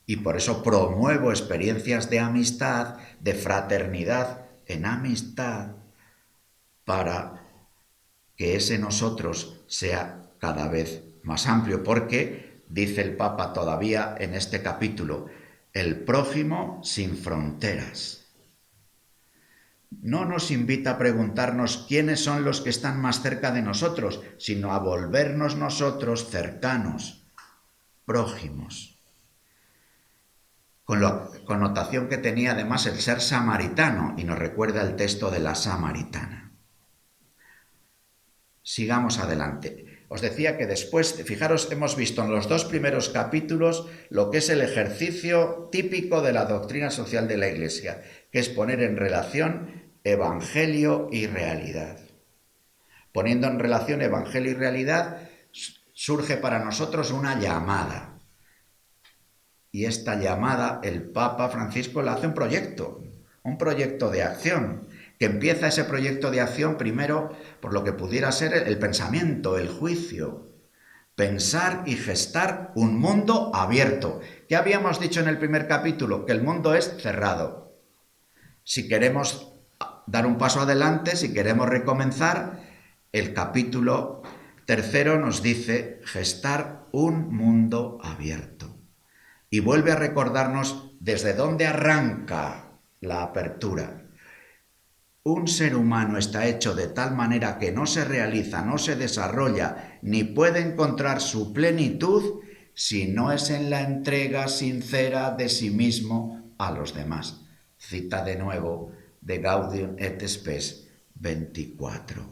Y por eso promuevo experiencias de amistad, de fraternidad en amistad, para que ese nosotros sea cada vez más amplio, porque, dice el Papa todavía en este capítulo, el prójimo sin fronteras. No nos invita a preguntarnos quiénes son los que están más cerca de nosotros, sino a volvernos nosotros cercanos, prójimos. Con la connotación que tenía además el ser samaritano, y nos recuerda el texto de la samaritana. Sigamos adelante. Os decía que después, fijaros, hemos visto en los dos primeros capítulos lo que es el ejercicio típico de la doctrina social de la Iglesia, que es poner en relación evangelio y realidad. Poniendo en relación evangelio y realidad, surge para nosotros una llamada. Y esta llamada, el Papa Francisco la hace un proyecto de acción, que empieza ese proyecto de acción primero por lo que pudiera ser el pensamiento, el juicio. Pensar y gestar un mundo abierto. ¿Qué habíamos dicho en el primer capítulo? Que el mundo es cerrado. Si queremos dar un paso adelante, si queremos recomenzar, el capítulo 3 nos dice gestar un mundo abierto. Y vuelve a recordarnos desde dónde arranca la apertura. Un ser humano está hecho de tal manera que no se realiza, no se desarrolla, ni puede encontrar su plenitud si no es en la entrega sincera de sí mismo a los demás. Cita de nuevo de Gaudium et Spes 24.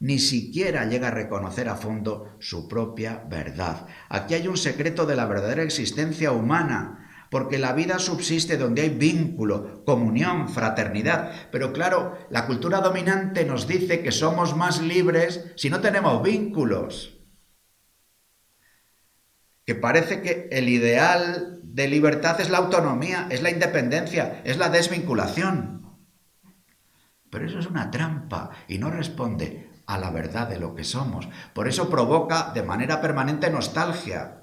Ni siquiera llega a reconocer a fondo su propia verdad. Aquí hay un secreto de la verdadera existencia humana, porque la vida subsiste donde hay vínculo, comunión, fraternidad. Pero claro, la cultura dominante nos dice que somos más libres si no tenemos vínculos. Que parece que el ideal de libertad es la autonomía, es la independencia, es la desvinculación. Pero eso es una trampa y no responde a la verdad de lo que somos. Por eso provoca de manera permanente nostalgia.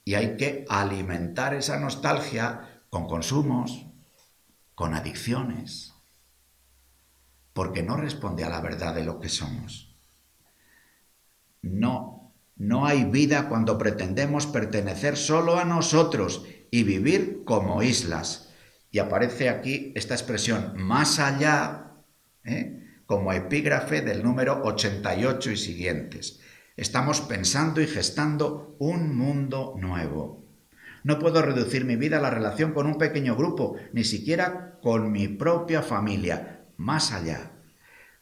Y hay que alimentar esa nostalgia con consumos, con adicciones, porque no responde a la verdad de lo que somos. No hay vida cuando pretendemos pertenecer solo a nosotros y vivir como islas. Y aparece aquí esta expresión, más allá, como epígrafe del número 88 y siguientes. Estamos pensando y gestando un mundo nuevo. No puedo reducir mi vida a la relación con un pequeño grupo, ni siquiera con mi propia familia, más allá.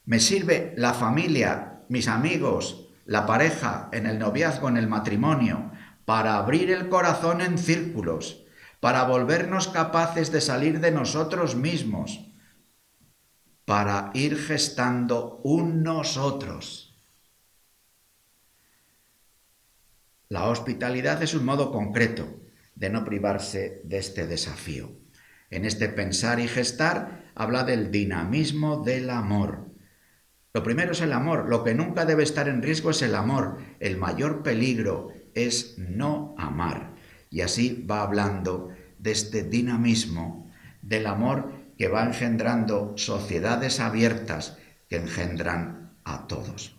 Me sirve la familia, mis amigos, la pareja, en el noviazgo, en el matrimonio, para abrir el corazón en círculos, para volvernos capaces de salir de nosotros mismos, para ir gestando un nosotros. La hospitalidad es un modo concreto de no privarse de este desafío. En este pensar y gestar habla del dinamismo del amor. Lo primero es el amor. Lo que nunca debe estar en riesgo es el amor. El mayor peligro es no amar. Y así va hablando de este dinamismo del amor que va engendrando sociedades abiertas que engendran a todos.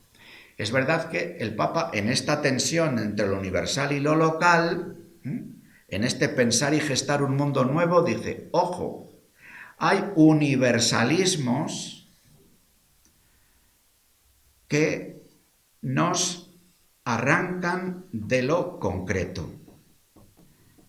Es verdad que el Papa, en esta tensión entre lo universal y lo local, en este pensar y gestar un mundo nuevo, dice, ojo, hay universalismos que nos arrancan de lo concreto,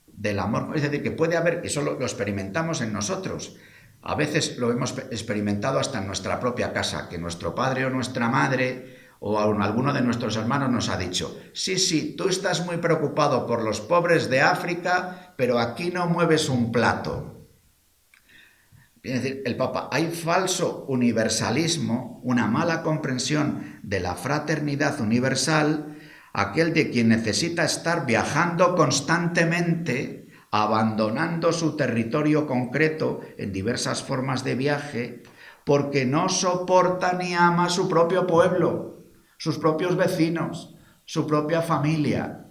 del amor. Es decir, que puede haber, y eso lo experimentamos en nosotros, a veces lo hemos experimentado hasta en nuestra propia casa, que nuestro padre o nuestra madre o alguno de nuestros hermanos nos ha dicho, sí, tú estás muy preocupado por los pobres de África, pero aquí no mueves un plato. Es decir, el Papa, hay falso universalismo, una mala comprensión de la fraternidad universal, aquel de quien necesita estar viajando constantemente, abandonando su territorio concreto en diversas formas de viaje, porque no soporta ni ama su propio pueblo, sus propios vecinos, su propia familia.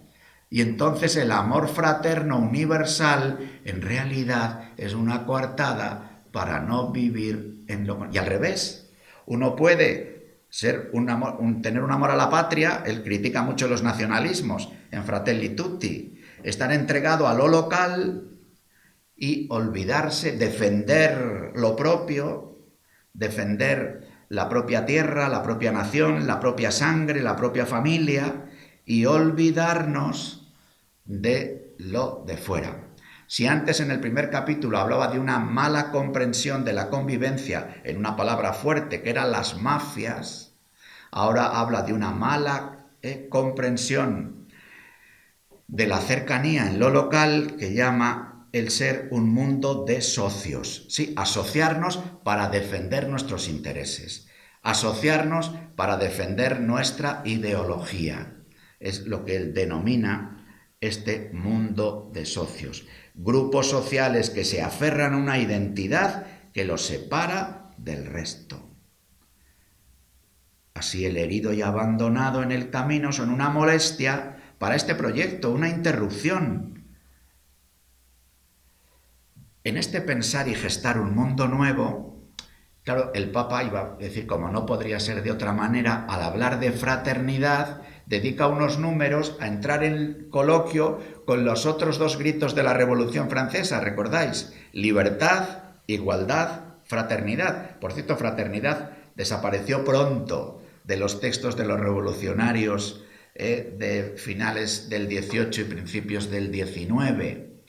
Y entonces el amor fraterno universal en realidad es una coartada para no vivir en lo... Y al revés, uno puede tener un amor a la patria, él critica mucho los nacionalismos en Fratelli Tutti, estar entregado a lo local y olvidarse, defender lo propio, defender la propia tierra, la propia nación, la propia sangre, la propia familia, y olvidarnos de lo de fuera. Si antes en el primer capítulo hablaba de una mala comprensión de la convivencia en una palabra fuerte que eran las mafias, ahora habla de una mala comprensión de la cercanía en lo local que llama el ser un mundo de socios. Sí, asociarnos para defender nuestros intereses, asociarnos para defender nuestra ideología. Es lo que él denomina este mundo de socios. Grupos sociales que se aferran a una identidad que los separa del resto. Así el herido y abandonado en el camino son una molestia para este proyecto, una interrupción. En este pensar y gestar un mundo nuevo, claro, el Papa iba a decir, como no podría ser de otra manera, al hablar de fraternidad, dedica unos números a entrar en coloquio con los otros dos gritos de la Revolución Francesa, ¿recordáis? Libertad, igualdad, fraternidad. Por cierto, fraternidad desapareció pronto de los textos de los revolucionarios de finales del 18 y principios del 19.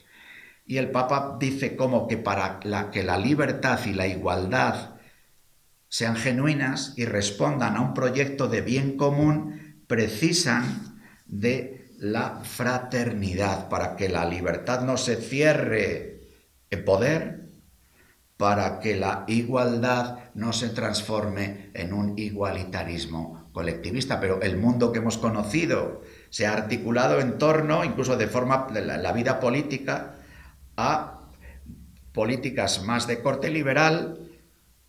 Y el Papa dice como que para que la libertad y la igualdad sean genuinas y respondan a un proyecto de bien común, precisan de la fraternidad, para que la libertad no se cierre en poder, para que la igualdad no se transforme en un igualitarismo colectivista. Pero el mundo que hemos conocido se ha articulado en torno, incluso de forma de la vida política, a políticas más de corte liberal,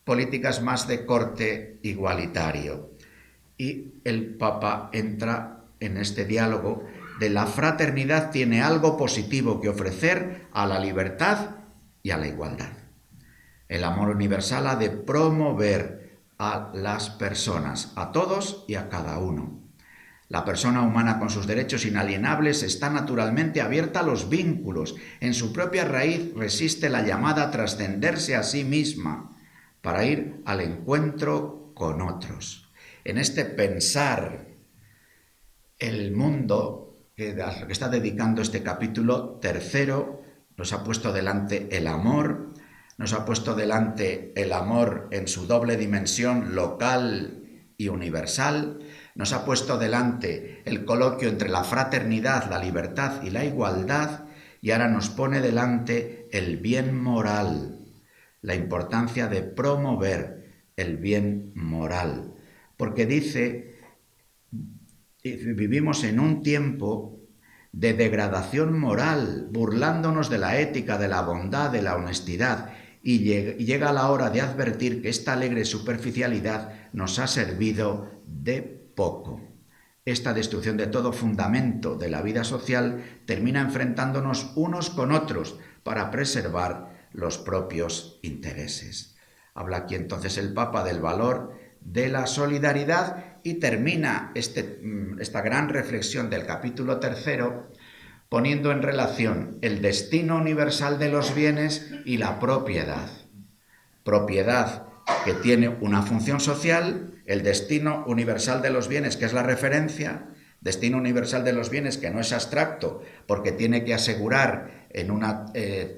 políticas más de corte igualitario. Y el Papa entra en este diálogo de la fraternidad, tiene algo positivo que ofrecer a la libertad y a la igualdad. El amor universal ha de promover a las personas, a todos y a cada uno. La persona humana con sus derechos inalienables está naturalmente abierta a los vínculos. En su propia raíz resiste la llamada a trascenderse a sí misma para ir al encuentro con otros. En este pensar el mundo que está dedicando este capítulo tercero, nos ha puesto delante el amor, nos ha puesto delante el amor en su doble dimensión local y universal, nos ha puesto delante el coloquio entre la fraternidad, la libertad y la igualdad, y ahora nos pone delante el bien moral, la importancia de promover el bien moral, porque dice, vivimos en un tiempo de degradación moral, burlándonos de la ética, de la bondad, de la honestidad, y llega la hora de advertir que esta alegre superficialidad nos ha servido de poco. Esta destrucción de todo fundamento de la vida social termina enfrentándonos unos con otros para preservar los propios intereses. Habla aquí entonces el Papa del valor de la solidaridad y termina esta gran reflexión del capítulo tercero poniendo en relación el destino universal de los bienes y la propiedad. Propiedad que tiene una función social, el destino universal de los bienes, que es la referencia, destino universal de los bienes que no es abstracto, porque tiene que asegurar en una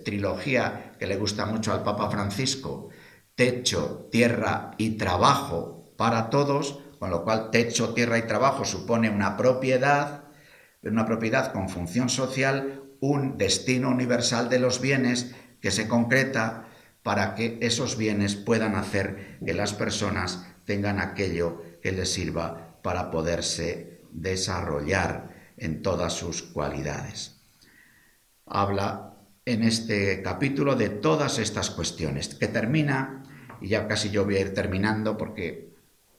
trilogía que le gusta mucho al Papa Francisco, techo, tierra y trabajo para todos, con lo cual techo, tierra y trabajo supone una propiedad con función social, un destino universal de los bienes que se concreta para que esos bienes puedan hacer que las personas tengan aquello que les sirva para poderse desarrollar en todas sus cualidades. Habla en este capítulo de todas estas cuestiones, que termina, y ya casi yo voy a ir terminando porque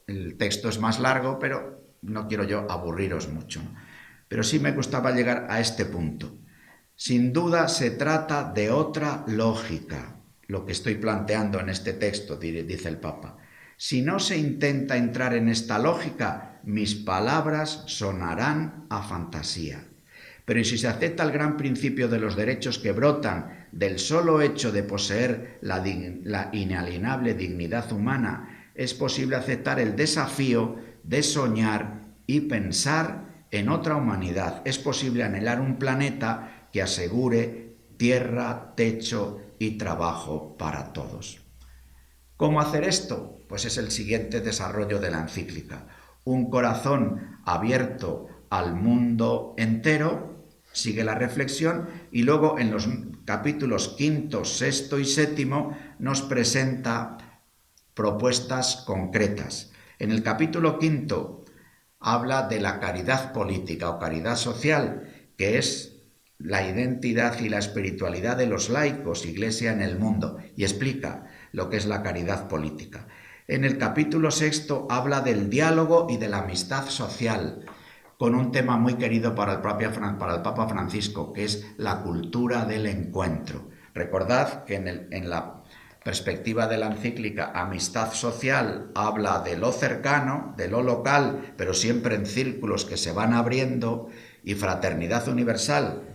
el texto es más largo, pero no quiero yo aburriros mucho. Pero sí me gustaba llegar a este punto. Sin duda se trata de otra lógica, lo que estoy planteando en este texto, dice el Papa. Si no se intenta entrar en esta lógica, mis palabras sonarán a fantasía. Pero si se acepta el gran principio de los derechos que brotan del solo hecho de poseer la inalienable dignidad humana, es posible aceptar el desafío de soñar y pensar en otra humanidad. Es posible anhelar un planeta que asegure tierra, techo y trabajo para todos. ¿Cómo hacer esto? Pues es el siguiente desarrollo de la encíclica. Un corazón abierto al mundo entero, sigue la reflexión, y luego en los capítulos 5, 6 y 7 nos presenta propuestas concretas. En el capítulo 5 habla de la caridad política o caridad social, que es la identidad y la espiritualidad de los laicos, Iglesia en el mundo, y explica lo que es la caridad política. En el capítulo 6 habla del diálogo y de la amistad social, con un tema muy querido para el Papa Francisco, que es la cultura del encuentro. Recordad que en la perspectiva de la encíclica Amistad Social habla de lo cercano, de lo local, pero siempre en círculos que se van abriendo, y Fraternidad Universal,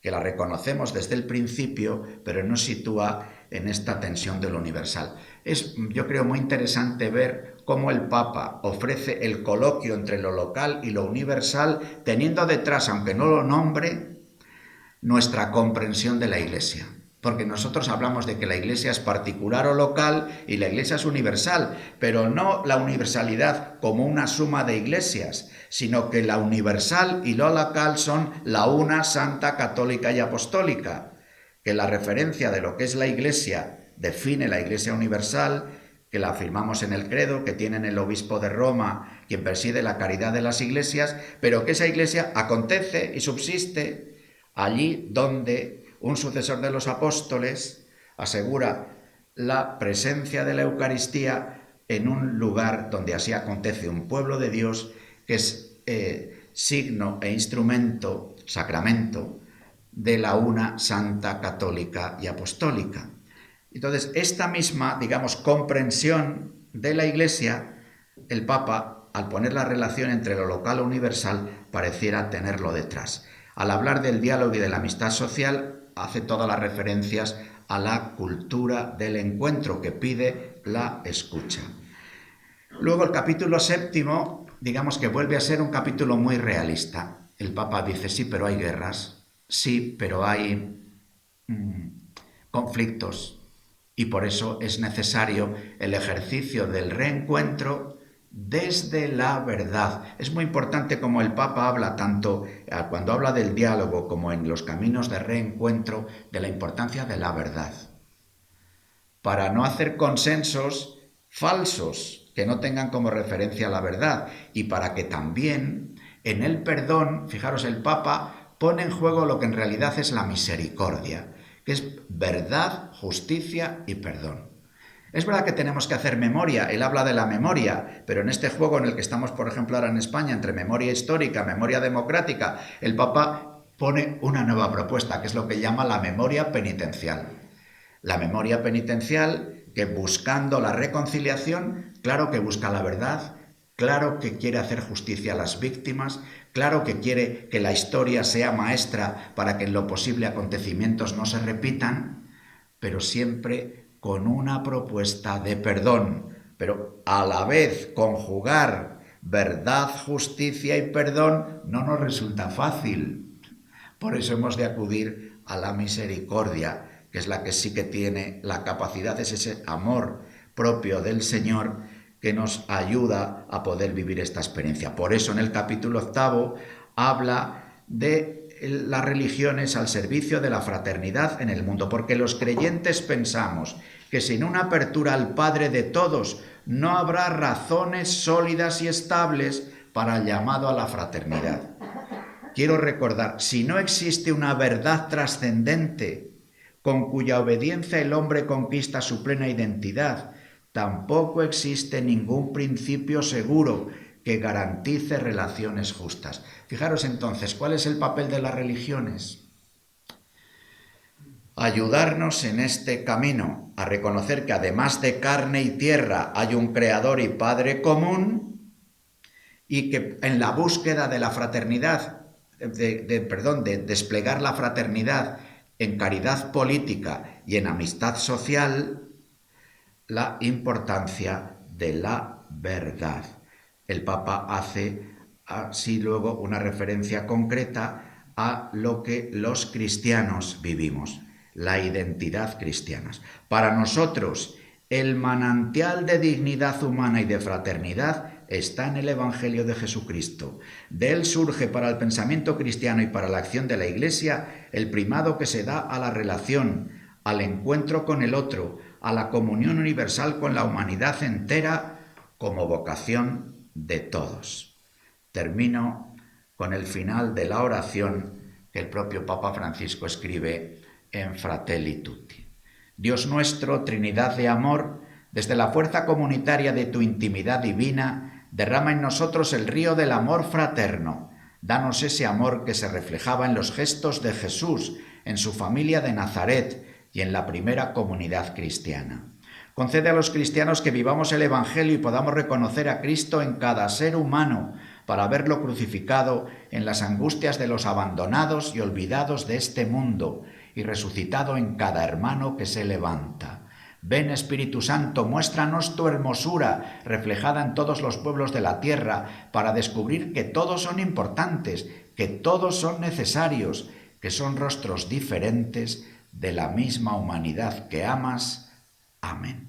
que la reconocemos desde el principio, pero nos sitúa en esta tensión de lo universal. Es, yo creo, muy interesante ver cómo el Papa ofrece el coloquio entre lo local y lo universal, teniendo detrás, aunque no lo nombre, nuestra comprensión de la Iglesia. Porque nosotros hablamos de que la Iglesia es particular o local y la Iglesia es universal, pero no la universalidad como una suma de iglesias, sino que la universal y lo local son la una, santa, católica y apostólica, que la referencia de lo que es la Iglesia define la Iglesia universal, que la afirmamos en el credo, que tiene el obispo de Roma, quien preside la caridad de las iglesias, pero que esa Iglesia acontece y subsiste allí donde un sucesor de los apóstoles asegura la presencia de la Eucaristía en un lugar donde así acontece, un pueblo de Dios que es signo e instrumento, sacramento, de la una santa, católica y apostólica. Entonces, esta misma, digamos, comprensión de la Iglesia, el Papa, al poner la relación entre lo local e universal, pareciera tenerlo detrás. Al hablar del diálogo y de la amistad social, hace todas las referencias a la cultura del encuentro que pide la escucha. Luego el capítulo 7, digamos que vuelve a ser un capítulo muy realista. El Papa dice, sí, pero hay guerras, sí, pero hay conflictos, y por eso es necesario el ejercicio del reencuentro desde la verdad. Es muy importante como el Papa habla tanto cuando habla del diálogo como en los caminos de reencuentro de la importancia de la verdad, para no hacer consensos falsos que no tengan como referencia la verdad, y para que también en el perdón, fijaros, el Papa pone en juego lo que en realidad es la misericordia, que es verdad, justicia y perdón. Es verdad que tenemos que hacer memoria, él habla de la memoria, pero en este juego en el que estamos, por ejemplo, ahora en España, entre memoria histórica, memoria democrática, el Papa pone una nueva propuesta, que es lo que llama la memoria penitencial. La memoria penitencial que, buscando la reconciliación, claro que busca la verdad, claro que quiere hacer justicia a las víctimas, claro que quiere que la historia sea maestra para que en lo posible acontecimientos no se repitan, pero siempre con una propuesta de perdón. Pero a la vez conjugar verdad, justicia y perdón no nos resulta fácil. Por eso hemos de acudir a la misericordia, que es la que sí que tiene la capacidad, es ese amor propio del Señor que nos ayuda a poder vivir esta experiencia. Por eso en el capítulo 8 habla de las religiones al servicio de la fraternidad en el mundo, porque los creyentes pensamos que sin una apertura al Padre de todos no habrá razones sólidas y estables para el llamado a la fraternidad. Quiero recordar, si no existe una verdad trascendente con cuya obediencia el hombre conquista su plena identidad, tampoco existe ningún principio seguro que garantice relaciones justas. Fijaros entonces, ¿cuál es el papel de las religiones? Ayudarnos en este camino a reconocer que además de carne y tierra hay un creador y padre común, y que en la búsqueda de la fraternidad, de desplegar la fraternidad en caridad política y en amistad social, la importancia de la verdad. El Papa hace así luego una referencia concreta a lo que los cristianos vivimos, la identidad cristiana. Para nosotros, el manantial de dignidad humana y de fraternidad está en el Evangelio de Jesucristo. De él surge para el pensamiento cristiano y para la acción de la Iglesia el primado que se da a la relación, al encuentro con el otro, a la comunión universal con la humanidad entera como vocación de todos. Termino con el final de la oración que el propio Papa Francisco escribe en Fratelli Tutti. Dios nuestro, Trinidad de amor, desde la fuerza comunitaria de tu intimidad divina, derrama en nosotros el río del amor fraterno. Danos ese amor que se reflejaba en los gestos de Jesús, en su familia de Nazaret y en la primera comunidad cristiana. Concede a los cristianos que vivamos el Evangelio y podamos reconocer a Cristo en cada ser humano, para verlo crucificado en las angustias de los abandonados y olvidados de este mundo, y resucitado en cada hermano que se levanta. Ven, Espíritu Santo, muéstranos tu hermosura reflejada en todos los pueblos de la tierra, para descubrir que todos son importantes, que todos son necesarios, que son rostros diferentes de la misma humanidad que amas. Amén.